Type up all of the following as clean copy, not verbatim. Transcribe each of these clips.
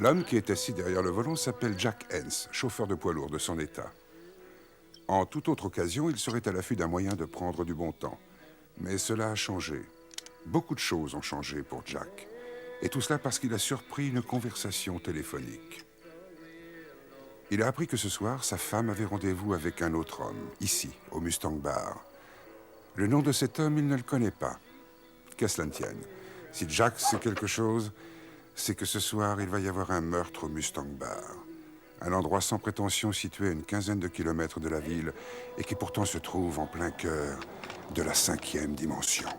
L'homme qui est assis derrière le volant s'appelle Jack Hens, chauffeur de poids lourd de son état. En toute autre occasion, il serait à l'affût d'un moyen de prendre du bon temps. Mais cela a changé. Beaucoup de choses ont changé pour Jack. Et tout cela parce qu'il a surpris une conversation téléphonique. Il a appris que ce soir, sa femme avait rendez-vous avec un autre homme, ici, au Mustang Bar. Le nom de cet homme, il ne le connaît pas. Qu'à cela ne tienne. Si Jack sait quelque chose, c'est que ce soir, il va y avoir un meurtre au Mustang Bar. Un endroit sans prétention situé à une quinzaine de kilomètres de la ville et qui pourtant se trouve en plein cœur de la 5e dimension.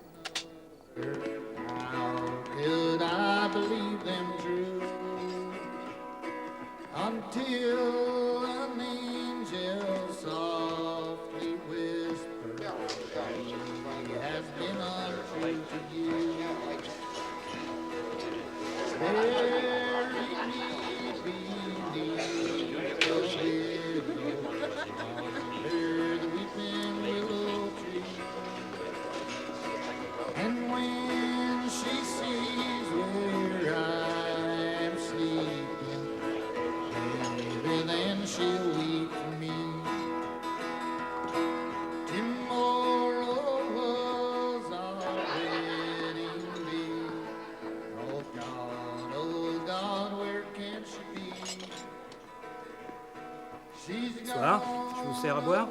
Bonsoir, je vous sers à boire?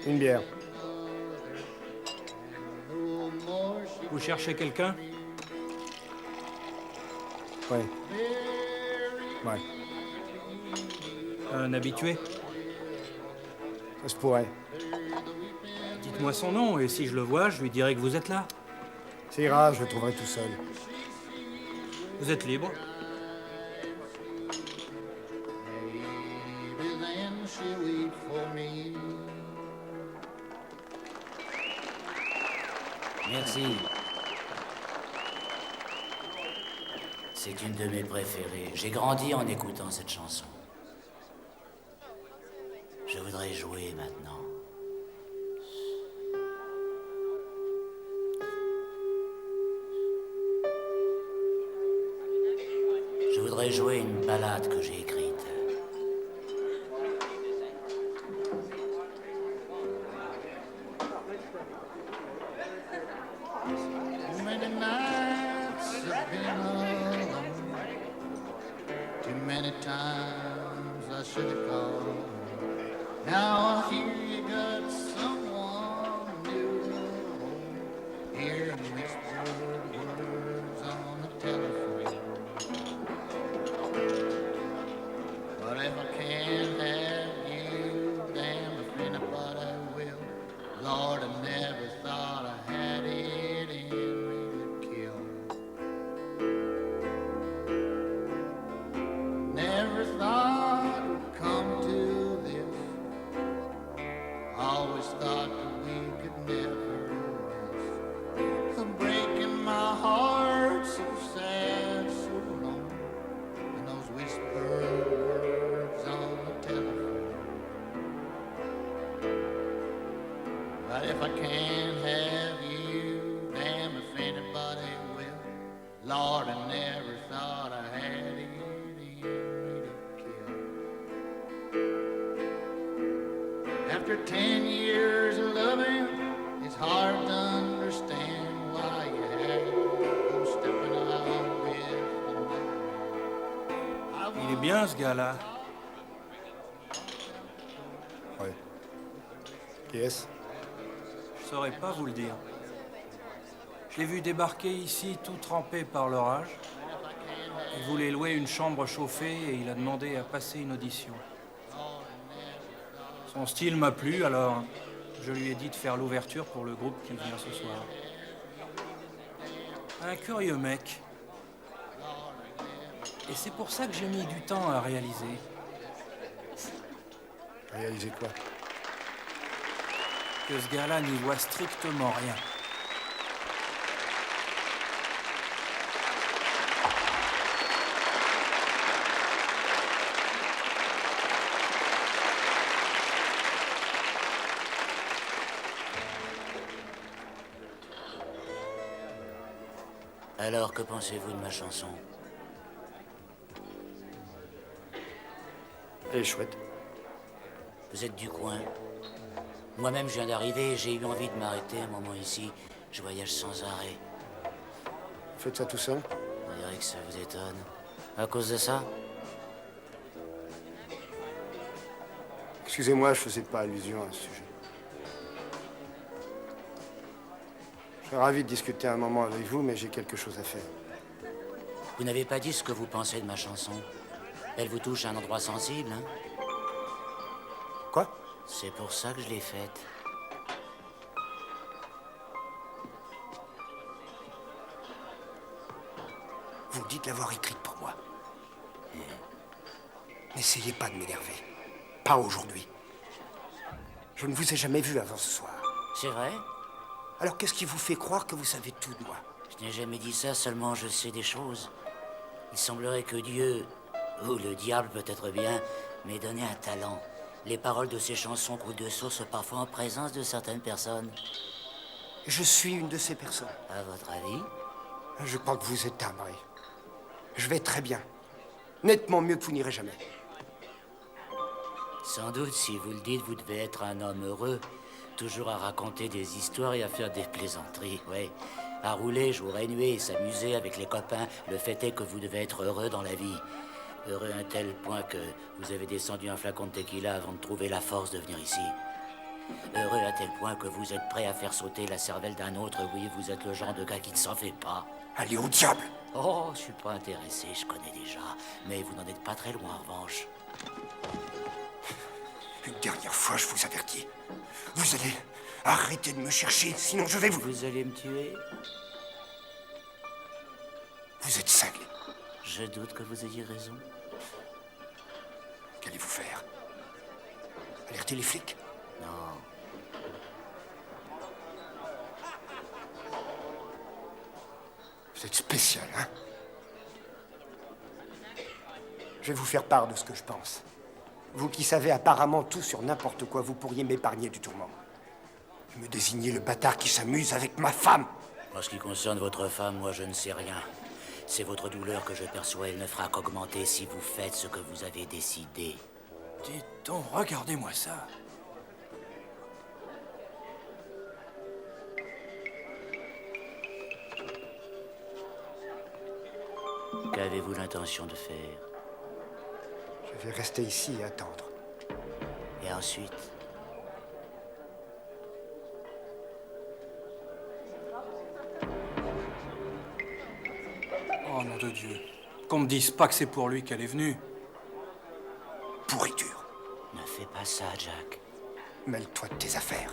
Une bière. Vous cherchez quelqu'un? Ouais. Ouais, Un habitué? ça se pourrait. Dites-moi son nom, et si je le vois, je lui dirai que vous êtes là. C'est ira, je le trouverai tout seul. Vous êtes libre. Merci. C'est une de mes préférées. J'ai grandi en écoutant cette chanson. Je voudrais jouer maintenant. Je voudrais jouer une ballade que j'ai écrite. Many nights have been alone. Too many times I should have called. Now I hear you got someone new. Hearing whispered words on the telephone. But if I can't have you, damn if anybody will. Lord, I never thought I had it in me to kill. Never thought it would come to this. Always thought that we could never rest. I'm breaking my heart so sad, so lonely. And those whispered words on the telephone. But if I can't have you, damn if anybody will. Lord, I never thought I had it in me to kill. After 10 years of loving, it's hard to understand why you had to go stepping out est bien, ce gars-là. Ouais. Qui est-ce? Je saurais pas vous le dire. Je l'ai vu débarquer ici tout trempé par l'orage. Il voulait louer une chambre chauffée et il a demandé à passer une audition. Son style m'a plu, alors je lui ai dit de faire l'ouverture pour le groupe qui vient ce soir. Un curieux mec. Et c'est pour ça que j'ai mis du temps à réaliser. Réaliser quoi? Que ce gars-là n'y voit strictement rien. Alors, que pensez-vous de ma chanson? Elle est chouette. Vous êtes du coin. Moi-même, je viens d'arriver et j'ai eu envie de m'arrêter un moment ici. Je voyage sans arrêt. Vous faites ça tout seul? On dirait que ça vous étonne. À cause de ça? Excusez-moi, je faisais pas allusion à ce sujet. Je serais ravi de discuter un moment avec vous, mais j'ai quelque chose à faire. Vous n'avez pas dit ce que vous pensez de ma chanson. Elle vous touche à un endroit sensible, hein? Quoi? C'est pour ça que je l'ai faite. Vous me dites l'avoir écrite pour moi. N'essayez pas de m'énerver. Pas aujourd'hui. Je ne vous ai jamais vu avant ce soir. C'est vrai? Alors qu'est-ce qui vous fait croire que vous savez tout de moi? Je n'ai jamais dit ça, seulement je sais des choses. Il semblerait que Dieu, ou le diable peut-être bien, m'ait donné un talent. Les paroles de ces chansons coulent de source parfois en présence de certaines personnes. Je suis une de ces personnes. À votre avis? Je crois que vous êtes timbré. Je vais très bien. Nettement mieux que vous n'irez jamais. Sans doute, si vous le dites, vous devez être un homme heureux. Toujours à raconter des histoires et à faire des plaisanteries, oui. À rouler jour et nuit, s'amuser avec les copains. Le fait est que vous devez être heureux dans la vie. Heureux à un tel point que vous avez descendu un flacon de tequila avant de trouver la force de venir ici. Heureux à tel point que vous êtes prêt à faire sauter la cervelle d'un autre. Oui, vous êtes le genre de gars qui ne s'en fait pas. Allez au diable! Oh, je suis pas intéressé, je connais déjà. Mais vous n'en êtes pas très loin, en revanche. Une dernière fois, je vous avertis. Vous allez arrêter de me chercher, sinon je vais vous... Vous allez me tuer? Vous êtes cinglé. Je doute que vous ayez raison. Qu'allez-vous faire? Alerter les flics? Non. Vous êtes spécial, hein? Je vais vous faire part de ce que je pense. Vous qui savez apparemment tout sur n'importe quoi, vous pourriez m'épargner du tourment. Me désigner le bâtard qui s'amuse avec ma femme. En ce qui concerne votre femme, moi je ne sais rien. C'est votre douleur que je perçois, elle ne fera qu'augmenter si vous faites ce que vous avez décidé. Dites donc, regardez-moi ça. Qu'avez-vous l'intention de faire? Je vais rester ici et attendre. Et ensuite? Oh, nom de Dieu. Qu'on me dise pas que c'est pour lui qu'elle est venue. Pourriture. Ne fais pas ça, Jack. Mêle-toi de tes affaires.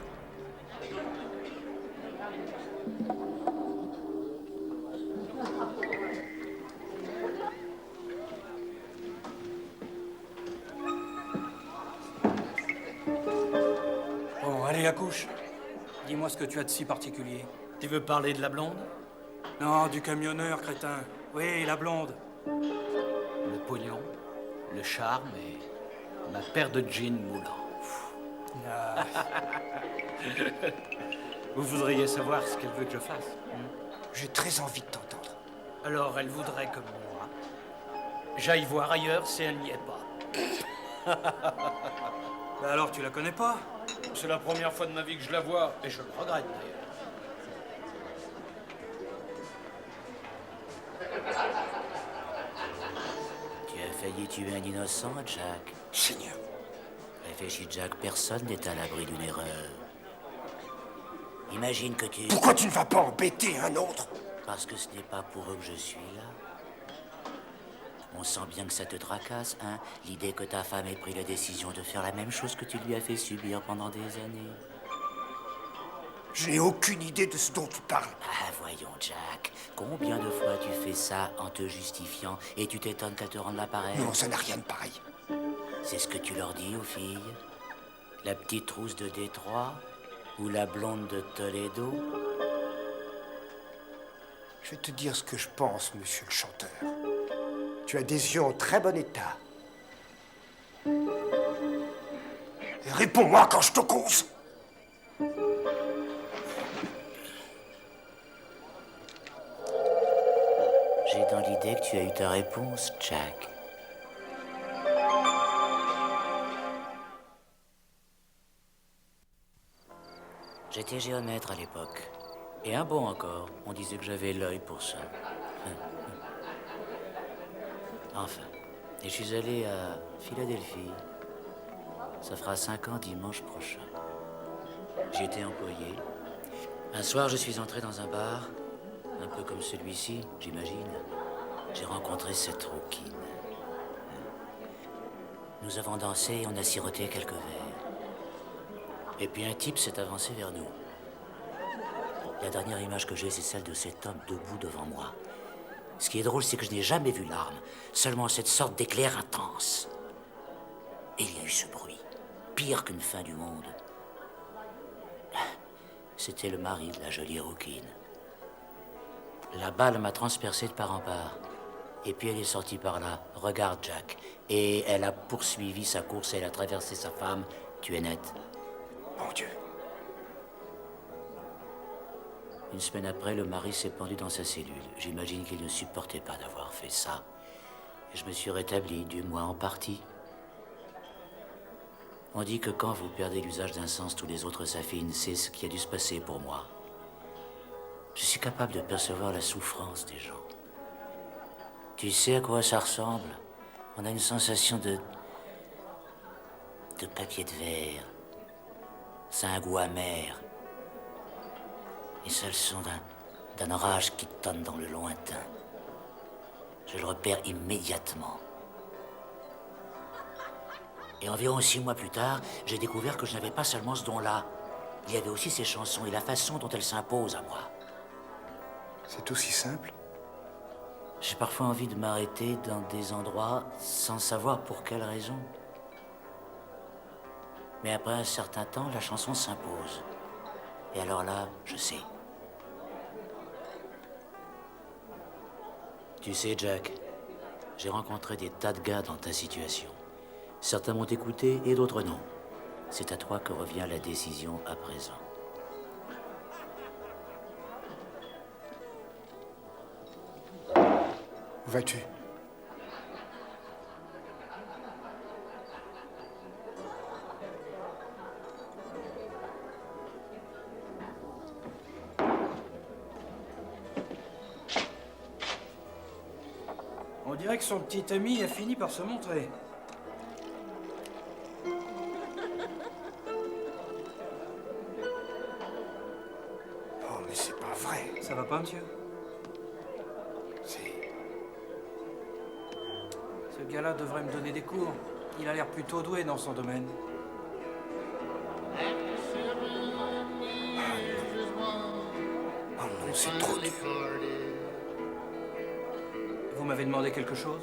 Bon, allez, accouche. Dis-moi ce que tu as de si particulier. Tu veux parler de la blonde? Non, du camionneur, crétin. Oui, la blonde. Le pognon, le charme et ma paire de jeans moulants. Ah, Vous voudriez savoir ce qu'elle veut que je fasse? J'ai très envie de t'entendre. Alors elle voudrait comme moi. J'aille voir ailleurs si elle n'y est pas. bah alors, tu la connais pas? C'est la première fois de ma vie que je la vois et je le regrette d'ailleurs. Tu as failli tuer un innocent, Jack. Seigneur. Réfléchis, Jack, personne n'est à l'abri d'une erreur. Imagine que tu... Pourquoi tu ne vas pas embêter un autre? Parce que ce n'est pas pour eux que je suis là. On sent bien que ça te tracasse, hein, l'idée que ta femme ait pris la décision de faire la même chose que tu lui as fait subir pendant des années. Je n'ai aucune idée de ce dont tu parles. Ah, voyons, Jack. Combien de fois tu fais ça en te justifiant et tu t'étonnes qu'elle te rende l'appareil? Non, ça n'a rien de pareil. C'est ce que tu leur dis aux filles? La petite rousse de Détroit ou la blonde de Toledo? Je vais te dire ce que je pense, monsieur le chanteur. Tu as des yeux en très bon état. Et réponds-moi quand je te cause. J'ai dans l'idée que tu as eu ta réponse, Jack. J'étais géomètre à l'époque. Et un bon encore. On disait que j'avais l'œil pour ça. Enfin. Et je suis allé à Philadelphie. Ça fera 5 ans dimanche prochain. J'y étais employé. Un soir, je suis entré dans un bar, un peu comme celui-ci, j'imagine. J'ai rencontré cette rouquine. Nous avons dansé et on a siroté quelques verres. Et puis un type s'est avancé vers nous. La dernière image que j'ai, c'est celle de cet homme debout devant moi. Ce qui est drôle, c'est que je n'ai jamais vu l'arme, seulement cette sorte d'éclair intense. Et il y a eu ce bruit, pire qu'une fin du monde. C'était le mari de la jolie rouquine. La balle m'a transpercé de part en part. Et puis elle est sortie par là. Regarde, Jack. Et elle a poursuivi sa course et elle a traversé sa femme. Tu es net. Mon Dieu. Une semaine après, le mari s'est pendu dans sa cellule. J'imagine qu'il ne supportait pas d'avoir fait ça. Et je me suis rétabli, du moins en partie. On dit que quand vous perdez l'usage d'un sens, tous les autres s'affinent. C'est ce qui a dû se passer pour moi. Je suis capable de percevoir la souffrance des gens. Tu sais à quoi ça ressemble? On a une sensation de papier de verre. Ça a un goût amer. Et ça a le son d'un orage qui tonne dans le lointain. Je le repère immédiatement. Et environ 6 mois plus tard, j'ai découvert que je n'avais pas seulement ce don-là. Il y avait aussi ces chansons et la façon dont elles s'imposent à moi. C'est aussi simple? J'ai parfois envie de m'arrêter dans des endroits sans savoir pour quelle raison. Mais après un certain temps, la chanson s'impose. Et alors là, je sais. Tu sais, Jack, j'ai rencontré des tas de gars dans ta situation. Certains m'ont écouté et d'autres non. C'est à toi que revient la décision à présent. Où vas-tu? On dirait que son petit ami a fini par se montrer. Oh, mais c'est pas vrai. Ça va pas, monsieur? C'est... Ce gars-là devrait me donner des cours. Il a l'air plutôt doué dans son domaine. Oh non, c'est trop dur. Vous m'avez demandé quelque chose?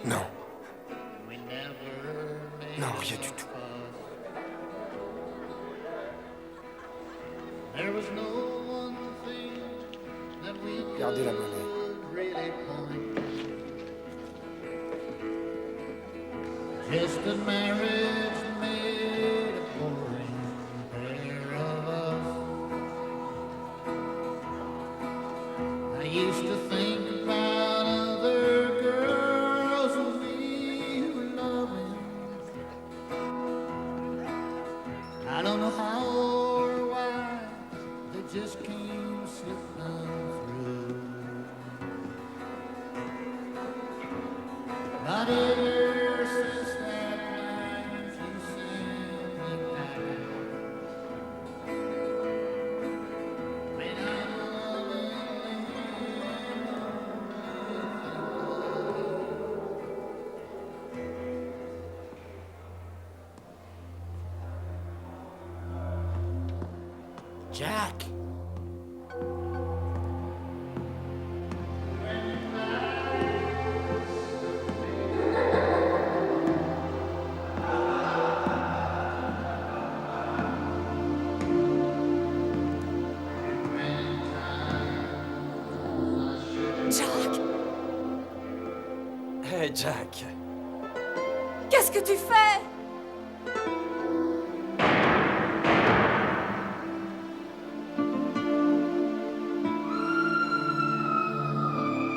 Non. Non, rien du tout. Gardez la monnaie. Just as marriage made a boring pair of us. I used to think about other girls who we were loving. I don't know how or why they just came slipping through. bitter since that night you sent me back. When I'm loving Jack! Jack! Hé, Jack. Qu'est-ce que tu fais?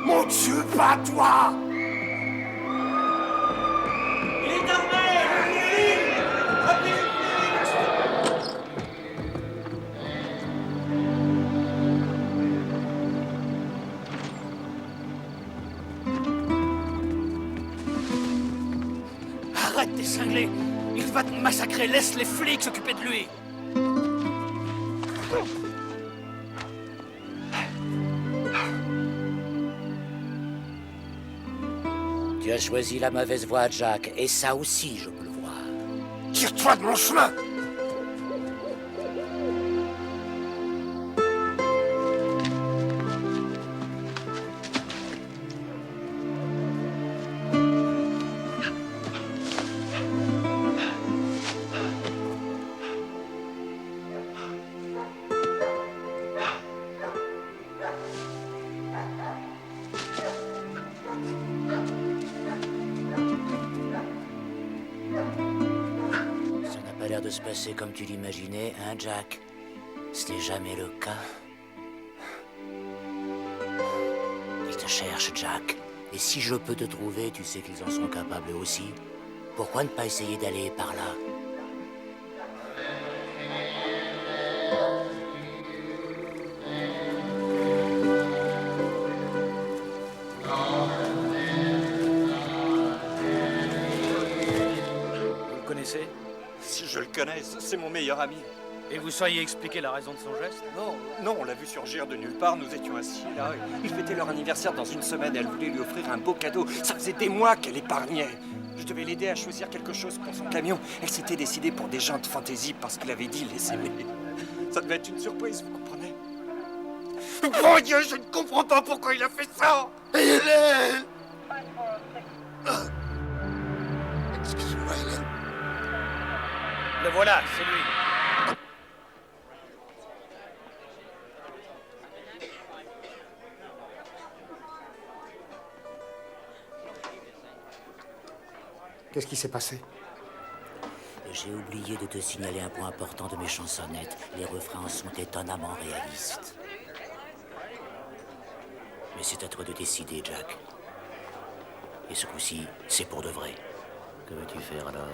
Mon Dieu, pas toi! Arrête, t'es cinglé. Il va te massacrer. Laisse les flics s'occuper de lui. Tu as choisi la mauvaise voie, Jack, et ça aussi, je peux le voir. Tire-toi de mon chemin! Ça n'a pas l'air de se passer comme tu l'imaginais, hein, Jack? Ce n'est jamais le cas. Ils te cherchent, Jack. Et si je peux te trouver, tu sais qu'ils en sont capables eux aussi. Pourquoi ne pas essayer d'aller par là? Vous le connaissez? Si je le connais, c'est mon meilleur ami. Et vous sauriez expliquer la raison de son geste? Non, on l'a vu surgir de nulle part, nous étions assis là. Ils fêtaient leur anniversaire dans une semaine et elle voulait lui offrir un beau cadeau. Ça faisait des mois qu'elle épargnait. Je devais l'aider à choisir quelque chose pour son camion. Elle s'était décidée pour des gens de fantaisie parce qu'il avait dit les aimer. Ça devait être une surprise, vous comprenez? Mon Dieu, je ne comprends pas pourquoi il a fait ça. Hélène! Excuse-moi, Hélène. Le voilà, c'est lui. Qu'est-ce qui s'est passé? J'ai oublié de te signaler un point important de mes chansonnettes. Les refrains sont étonnamment réalistes. Mais c'est à toi de décider, Jack. Et ce coup-ci, c'est pour de vrai. Que veux-tu faire alors?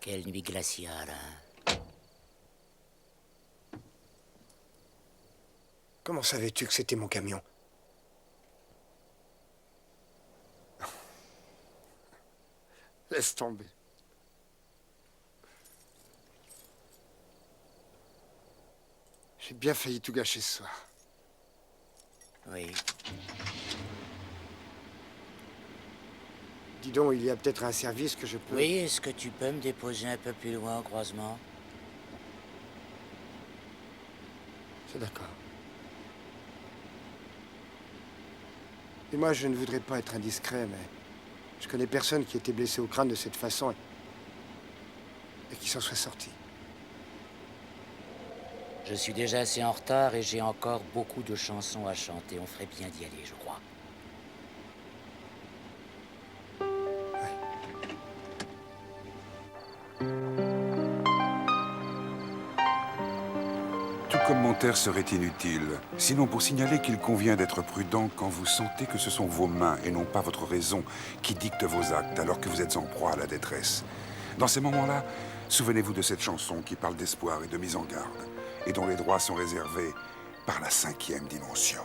Quelle nuit glaciale, hein? Comment savais-tu que c'était mon camion? Laisse tomber. J'ai bien failli tout gâcher ce soir. Oui. Dis donc, il y a peut-être un service que je peux... Oui, est-ce que tu peux me déposer un peu plus loin au croisement? C'est d'accord. Et moi, je ne voudrais pas être indiscret, mais je connais personne qui ait été blessé au crâne de cette façon et qui s'en soit sorti. Je suis déjà assez en retard et j'ai encore beaucoup de chansons à chanter. On ferait bien d'y aller, je crois. Tout commentaire serait inutile, sinon pour signaler qu'il convient d'être prudent quand vous sentez que ce sont vos mains et non pas votre raison qui dictent vos actes alors que vous êtes en proie à la détresse. Dans ces moments-là, souvenez-vous de cette chanson qui parle d'espoir et de mise en garde, et dont les droits sont réservés par la 5e dimension.